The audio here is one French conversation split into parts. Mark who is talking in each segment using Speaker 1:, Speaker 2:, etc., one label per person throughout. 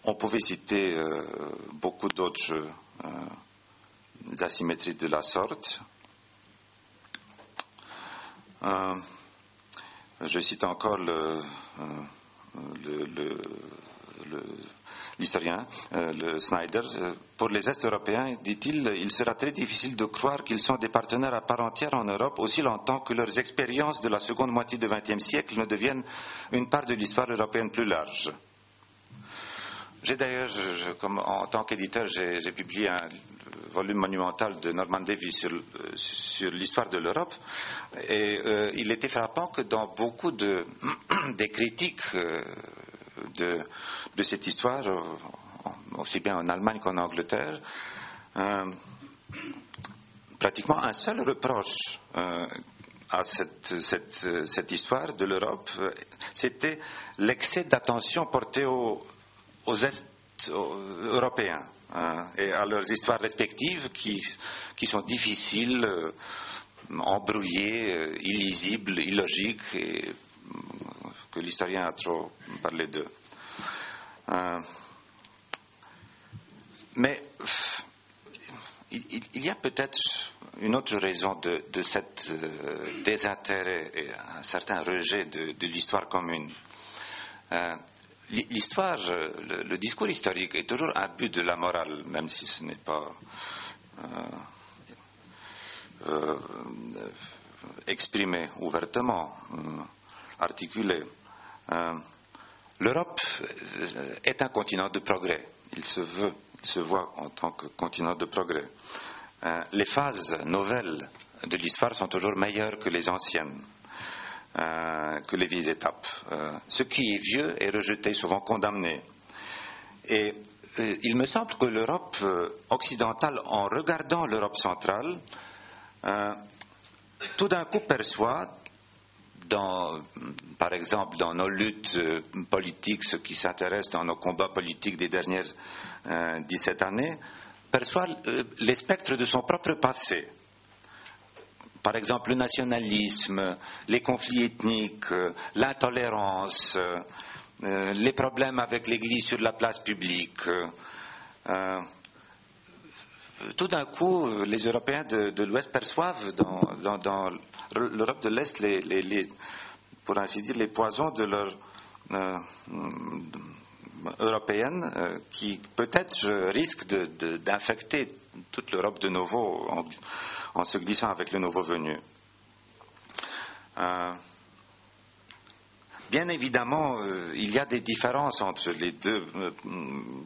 Speaker 1: On pouvait citer beaucoup d'autres asymétries de la sorte. Je cite encore l'historien, le Snyder. Pour les Est européens, dit-il, il sera très difficile de croire qu'ils sont des partenaires à part entière en Europe aussi longtemps que leurs expériences de la seconde moitié du XXe siècle ne deviennent une part de l'histoire européenne plus large. J'ai d'ailleurs, en tant qu'éditeur, j'ai publié un volume monumental de Norman Davies sur l'histoire de l'Europe, et il était frappant que dans beaucoup des critiques de cette histoire, aussi bien en Allemagne qu'en Angleterre, pratiquement un seul reproche à cette histoire de l'Europe, c'était l'excès d'attention portée aux Est-Européens et à leurs histoires respectives qui sont difficiles, embrouillées, illisibles, illogiques, et que l'historien a trop parlé d'eux. Mais il y a peut-être une autre raison de cet désintérêt et un certain rejet de l'histoire commune. L'histoire, le discours historique est toujours un but de la morale, même si ce n'est pas exprimé ouvertement, articulé. L'Europe est un continent de progrès. Il se voit en tant que continent de progrès. Les phases nouvelles de l'histoire sont toujours meilleures que les anciennes. Que les vieilles étapes. Ce qui est vieux est rejeté, souvent condamné. Et il me semble que l'Europe occidentale, en regardant l'Europe centrale, tout d'un coup perçoit, par exemple dans nos luttes politiques, ceux qui s'intéressent dans nos combats politiques des dernières 17 années, perçoit les spectres de son propre passé. Par exemple, le nationalisme, les conflits ethniques, l'intolérance, les problèmes avec l'Église sur la place publique. Tout d'un coup, les Européens de l'Ouest perçoivent dans l'Europe de l'Est, pour ainsi dire, les poisons de leur européenne qui peut-être risquent d'infecter toute l'Europe de nouveau en se glissant avec le nouveau venu. Bien évidemment, il y a des différences entre les deux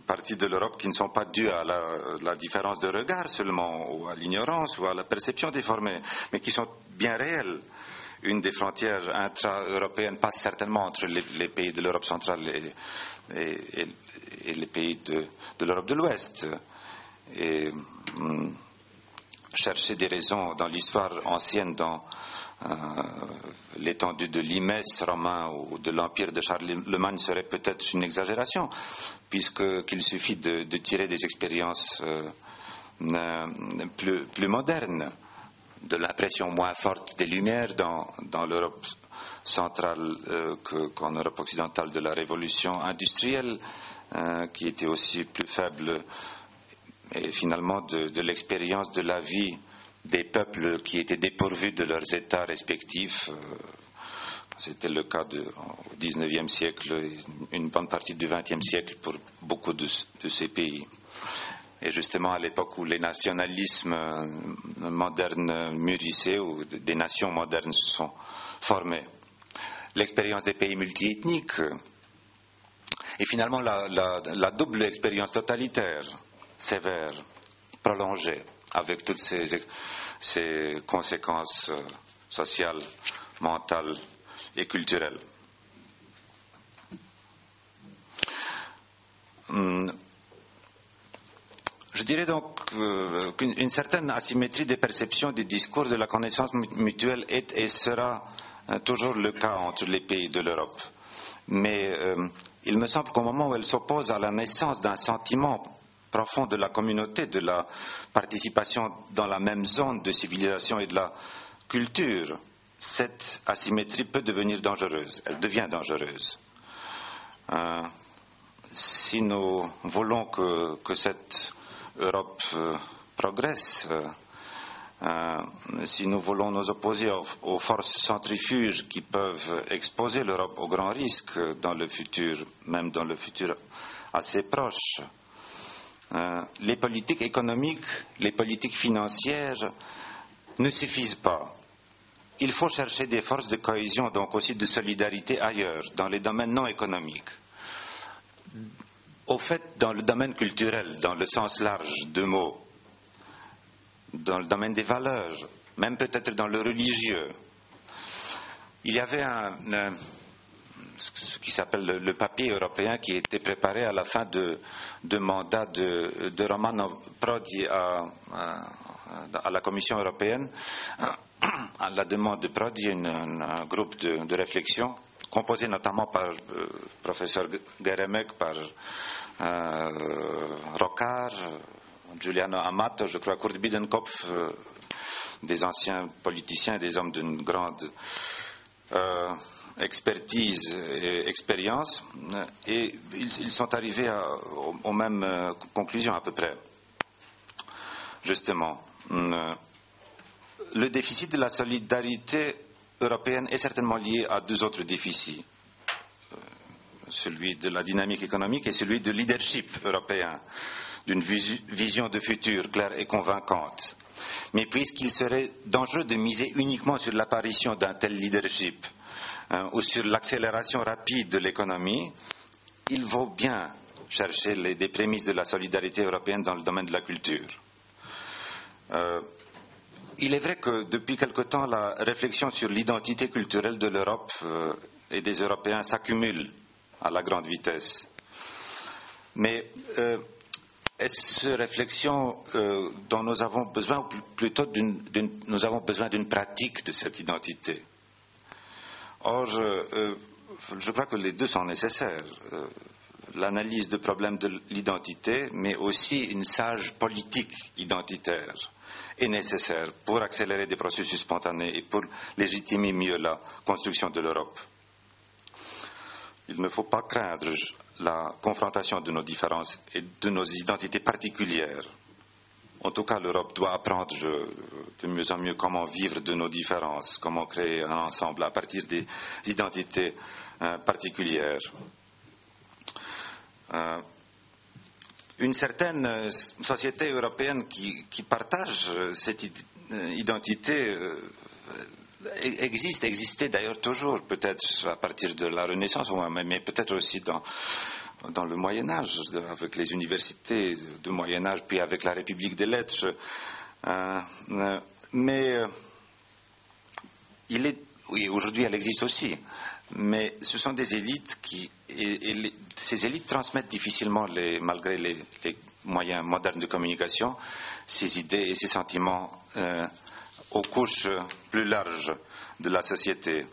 Speaker 1: parties de l'Europe qui ne sont pas dues à la différence de regard seulement, ou à l'ignorance, ou à la perception déformée, mais qui sont bien réelles. Une des frontières intra-européennes passe certainement entre les pays de l'Europe centrale et les pays de l'Europe de l'Ouest. Et chercher des raisons dans l'histoire ancienne, dans l'étendue de l'Imès romain ou de l'empire de Charlemagne serait peut-être une exagération, puisqu'il suffit de tirer des expériences plus modernes, de l'impression moins forte des Lumières dans l'Europe centrale qu'en Europe occidentale, de la révolution industrielle qui était aussi plus faible, et finalement de l'expérience de la vie des peuples qui étaient dépourvus de leurs États respectifs. C'était le cas au XIXe siècle et une bonne partie du XXe siècle pour beaucoup de ces pays. Et justement, à l'époque où les nationalismes modernes mûrissaient, où des nations modernes se sont formées, l'expérience des pays multiethniques et finalement la double expérience totalitaire, sévère, prolongée, avec toutes ces conséquences sociales, mentales et culturelles. Je dirais donc qu'une certaine asymétrie des perceptions, des discours, de la connaissance mutuelle est et sera toujours le cas entre les pays de l'Europe. Mais il me semble qu'au moment où elle s'oppose à la naissance d'un sentiment profond de la communauté, de la participation dans la même zone de civilisation et de la culture, cette asymétrie peut devenir dangereuse. Elle devient dangereuse. Si nous voulons que cette Europe progresse, si nous voulons nous opposer aux forces centrifuges qui peuvent exposer l'Europe aux grands risques dans le futur, même dans le futur assez proche, les politiques économiques, les politiques financières ne suffisent pas. Il faut chercher des forces de cohésion, donc aussi de solidarité ailleurs, dans les domaines non économiques. Au fait, dans le domaine culturel, dans le sens large du mot, dans le domaine des valeurs, même peut-être dans le religieux, il y avait ce qui s'appelle le papier européen qui était préparé à la fin de mandat de Romano Prodi à la Commission européenne, à la demande de Prodi, un groupe de réflexion composé notamment par professeur Geremek, par Rocard, Giuliano Amato, je crois, Kurt Biedenkopf, des anciens politiciens, des hommes d'une grande expertise et expérience, et ils sont arrivés aux mêmes conclusions à peu près. Justement, le déficit de la solidarité européenne est certainement lié à deux autres déficits, celui de la dynamique économique et celui de leadership européen, d'une vision de futur claire et convaincante. Mais puisqu'il serait dangereux de miser uniquement sur l'apparition d'un tel leadership ou sur l'accélération rapide de l'économie, il vaut bien chercher des prémices de la solidarité européenne dans le domaine de la culture. Il est vrai que depuis quelque temps, la réflexion sur l'identité culturelle de l'Europe et des Européens s'accumule à la grande vitesse. Mais est-ce cette réflexion dont nous avons besoin, ou plutôt nous avons besoin d'une pratique de cette identité? Or, je crois que les deux sont nécessaires. L'analyse du problème de l'identité, mais aussi une sage politique identitaire est nécessaire pour accélérer des processus spontanés et pour légitimer mieux la construction de l'Europe. Il ne faut pas craindre la confrontation de nos différences et de nos identités particulières. En tout cas, l'Europe doit apprendre de mieux en mieux comment vivre de nos différences, comment créer un ensemble à partir des identités particulières. Une certaine société européenne qui partage cette identité existait d'ailleurs toujours, peut-être à partir de la Renaissance, mais peut-être aussi dans le Moyen-Âge, avec les universités du Moyen-Âge, puis avec la République des lettres. Mais oui, aujourd'hui elle existe aussi. Mais ce sont des élites ces élites transmettent difficilement, malgré les moyens modernes de communication, ces idées et ces sentiments aux couches plus larges de la société.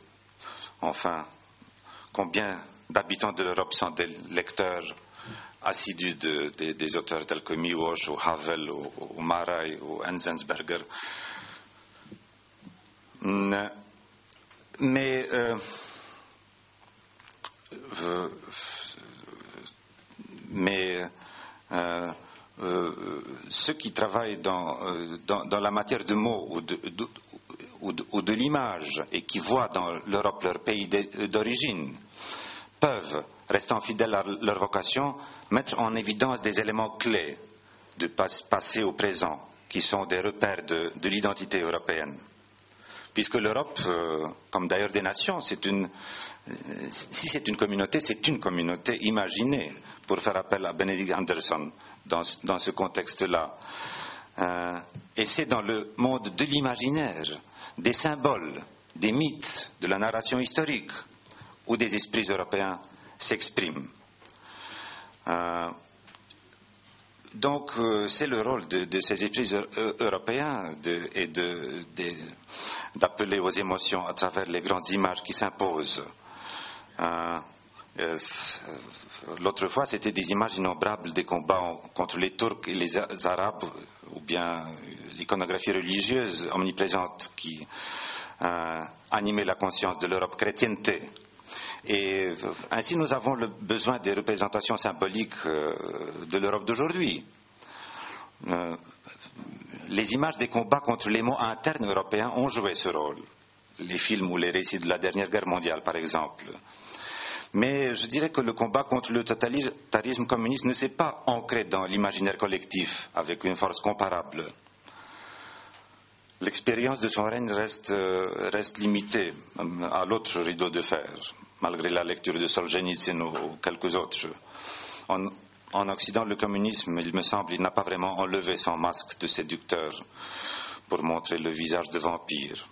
Speaker 1: Enfin, combien d'habitants de l'Europe sont des lecteurs assidus des auteurs tels que Miłosz, ou Havel, ou Marais, ou Enzensberger. Mais ceux qui travaillent dans la matière de mots ou de l'image et qui voient dans l'Europe leur pays d'origine peuvent, restant fidèles à leur vocation, mettre en évidence des éléments clés du passé au présent qui sont des repères de l'identité européenne. Puisque l'Europe, comme d'ailleurs des nations, si c'est une communauté imaginée, pour faire appel à Benedict Anderson dans ce contexte-là. Et c'est dans le monde de l'imaginaire, des symboles, des mythes, de la narration historique, où des esprits européens s'expriment. Donc, c'est le rôle de ces esprits européens d'appeler aux émotions à travers les grandes images qui s'imposent. L'autre fois, c'était des images innombrables des combats contre les Turcs et les Arabes, ou bien l'iconographie religieuse omniprésente qui animait la conscience de l'Europe chrétienté. Et ainsi, nous avons besoin des représentations symboliques de l'Europe d'aujourd'hui. Les images des combats contre les maux internes européens ont joué ce rôle. Les films ou les récits de la dernière guerre mondiale, par exemple. Mais je dirais que le combat contre le totalitarisme communiste ne s'est pas ancré dans l'imaginaire collectif avec une force comparable. L'expérience de son règne reste limitée à l'autre rideau de fer, malgré la lecture de Solzhenitsyn ou quelques autres. En Occident, le communisme, il me semble, il n'a pas vraiment enlevé son masque de séducteur pour montrer le visage de vampire.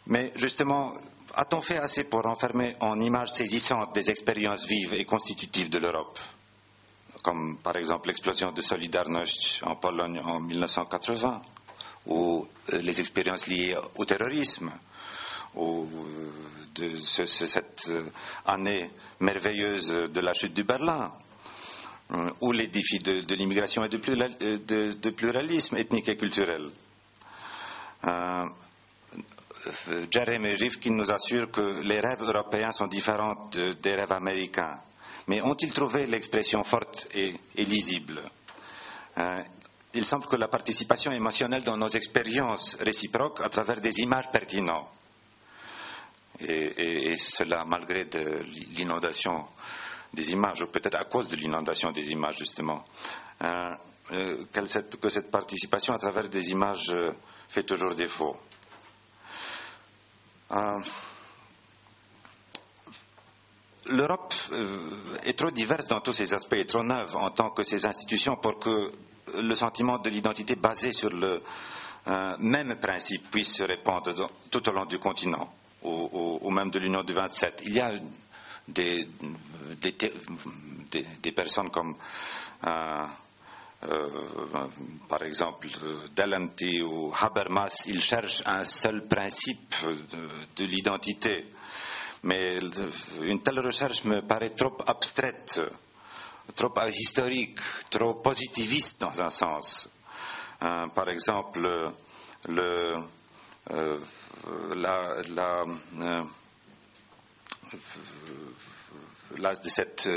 Speaker 1: Mais justement, a-t-on fait assez pour renfermer en images saisissantes des expériences vives et constitutives de l'Europe, comme par exemple l'explosion de Solidarność en Pologne en 1980, ou les expériences liées au terrorisme, ou de cette année merveilleuse de la chute du Berlin, ou les défis de l'immigration et de pluralisme ethnique et culturel. Jeremy Rifkin nous assure que les rêves européens sont différents des rêves américains. Mais ont-ils trouvé l'expression forte et lisible? Il semble que la participation émotionnelle dans nos expériences réciproques à travers des images pertinentes, et cela malgré l'inondation des images, ou peut-être à cause de l'inondation des images justement, que cette participation à travers des images fait toujours défaut. L'Europe est trop diverse dans tous ses aspects et trop neuve en tant que ses institutions pour que le sentiment de l'identité basé sur le même principe puisse se répandre tout au long du continent ou même de l'Union du 27. Il y a des personnes comme par exemple Delany ou Habermas, ils cherchent un seul principe de l'identité. Mais une telle recherche me paraît trop abstraite, trop historique, trop positiviste dans un sens. Par exemple, cette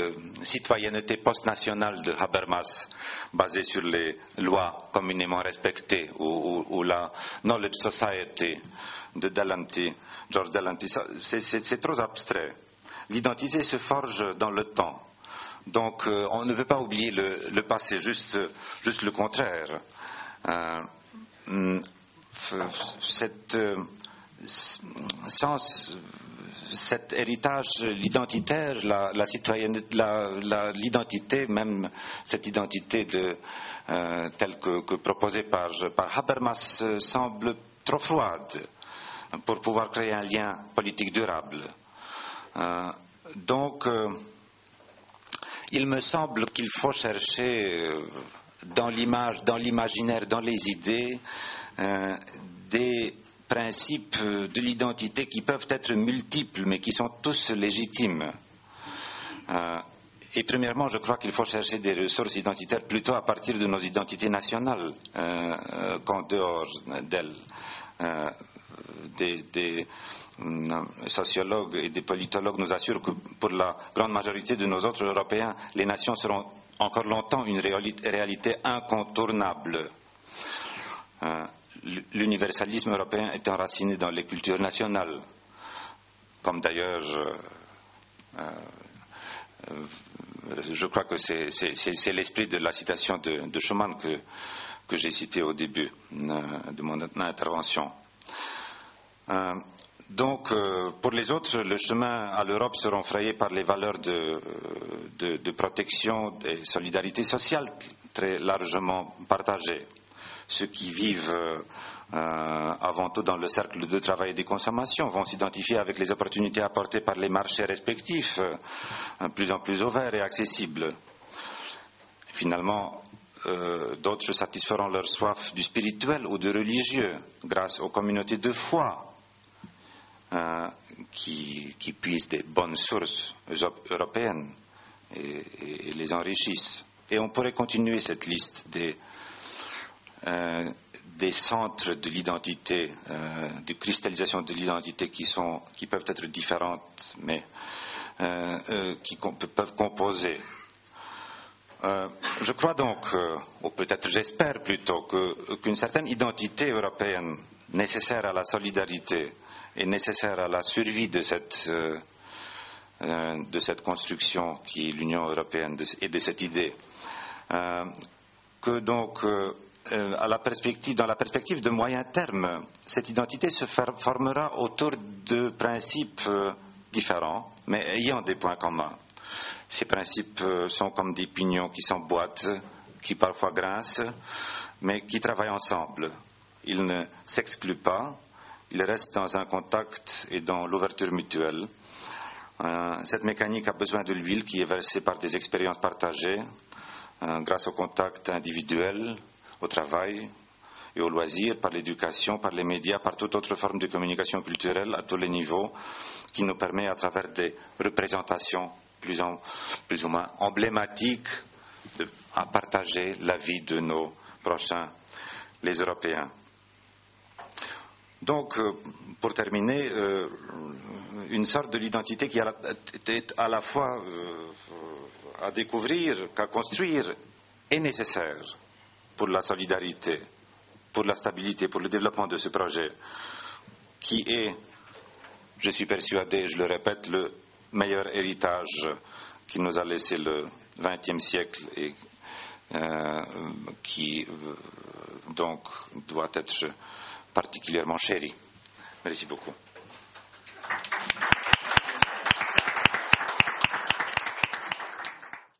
Speaker 1: citoyenneté post-nationale de Habermas, basée sur les lois communément respectées, ou la Knowledge Society de George Delany, c'est trop abstrait. L'identité se forge dans le temps. Donc on ne peut pas oublier le passé, juste le contraire. Cet héritage identitaire, la citoyenneté, l'identité, même cette identité telle que proposée par Habermas, semble trop froide pour pouvoir créer un lien politique durable. Donc, il me semble qu'il faut chercher dans l'image, dans l'imaginaire, dans les idées, des principes de l'identité qui peuvent être multiples, mais qui sont tous légitimes. Et premièrement, je crois qu'il faut chercher des ressources identitaires plutôt à partir de nos identités nationales qu'en dehors d'elles. Des sociologues et des politologues nous assurent que pour la grande majorité de nos autres Européens, les nations seront encore longtemps une réalité incontournable. L'universalisme européen est enraciné dans les cultures nationales, comme d'ailleurs je crois que c'est l'esprit de la citation de Schuman que j'ai citée au début de mon intervention. Donc, pour les autres, le chemin à l'Europe sera frayé par les valeurs de protection et solidarité sociale très largement partagées. Ceux qui vivent avant tout dans le cercle de travail et de consommation vont s'identifier avec les opportunités apportées par les marchés respectifs, plus en plus ouverts et accessibles. Finalement, d'autres satisferont leur soif du spirituel ou du religieux grâce aux communautés de foi qui puisent des bonnes sources européennes et les enrichissent. Et on pourrait continuer cette liste des centres de l'identité, de cristallisation de l'identité qui peuvent être différentes, mais qui peuvent composer. Je crois donc, ou peut-être j'espère plutôt, qu'une certaine identité européenne nécessaire à la solidarité et nécessaire à la survie de cette construction qui est l'Union européenne et de cette idée, que donc dans la perspective de moyen terme, cette identité se formera autour de principes différents, mais ayant des points communs. Ces principes sont comme des pignons qui s'emboîtent, qui parfois grincent, mais qui travaillent ensemble. Ils ne s'excluent pas, ils restent dans un contact et dans l'ouverture mutuelle. Cette mécanique a besoin de l'huile qui est versée par des expériences partagées, grâce au contact individuel, au travail et au loisir, par l'éducation, par les médias, par toute autre forme de communication culturelle à tous les niveaux, qui nous permet à travers des représentations plus ou moins emblématiques à partager la vie de nos prochains, les Européens. Donc, pour terminer, une sorte de l'identité qui est à la fois à découvrir qu'à construire est nécessaire pour la solidarité, pour la stabilité, pour le développement de ce projet, qui est, je suis persuadé, je le répète, le meilleur héritage qui nous a laissé le XXe siècle et qui donc doit être particulièrement chéri. Merci beaucoup.